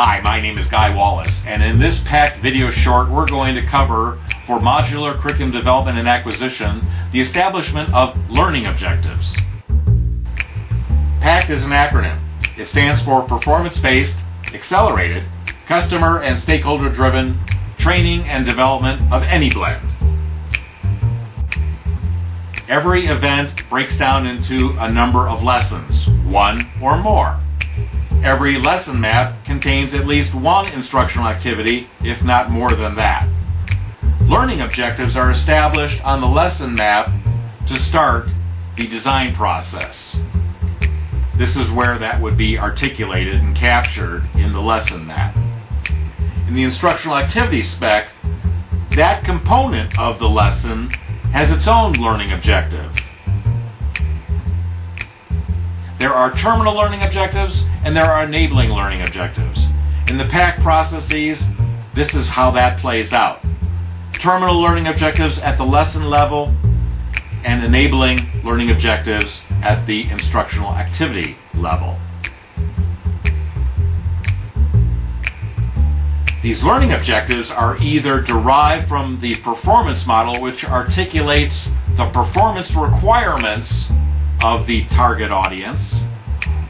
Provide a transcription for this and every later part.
Hi, my name is Guy Wallace, and in this PACT video short, we're going to cover, for modular curriculum development and acquisition, the establishment of learning objectives. PACT is an acronym. It stands for Performance-Based, Accelerated, Customer and Stakeholder-Driven Training and Development of Any Blend. Every event breaks down into a number of lessons, one or more. Every lesson map contains at least one instructional activity, if not more than that. Learning objectives are established on the lesson map to start the design process. This is where that would be articulated and captured in the lesson map. In the instructional activity spec, that component of the lesson has its own learning objective. There are terminal learning objectives and there are enabling learning objectives. In the PACT processes, this is how that plays out. Terminal learning objectives at the lesson level and enabling learning objectives at the instructional activity level. These learning objectives are either derived from the performance model, which articulates the performance requirements of the target audience,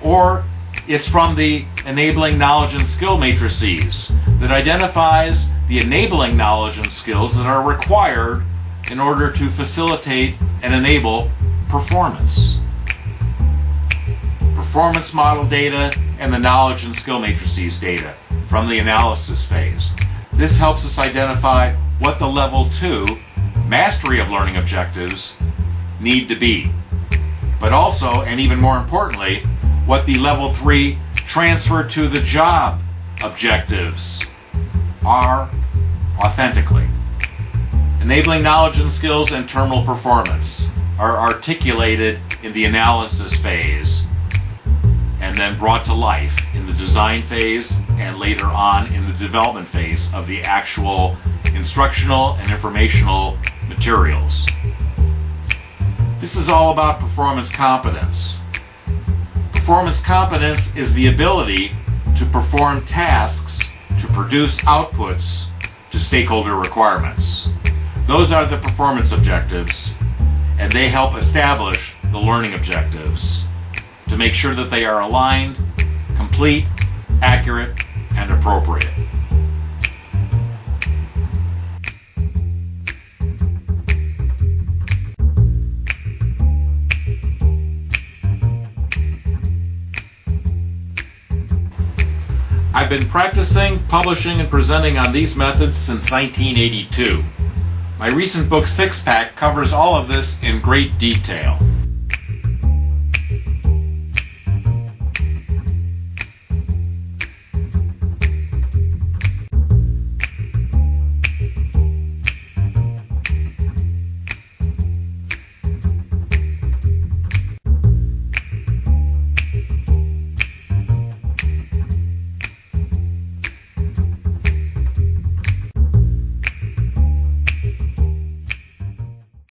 or it's from the enabling knowledge and skill matrices that identifies the enabling knowledge and skills that are required in order to facilitate and enable performance. Performance model data and the knowledge and skill matrices data from the analysis phase. This helps us identify what the level 2 mastery of learning objectives need to be, but also, and even more importantly, what the level 3 transfer to the job objectives are authentically. Enabling knowledge and skills and terminal performance are articulated in the analysis phase and then brought to life in the design phase and later on in the development phase of the actual instructional and informational materials. This is all about performance competence. Performance competence is the ability to perform tasks to produce outputs to stakeholder requirements. Those are the performance objectives, and they help establish the learning objectives to make sure that they are aligned, complete, accurate, and appropriate. I've been practicing, publishing, and presenting on these methods since 1982. My recent book, Six Pack, covers all of this in great detail.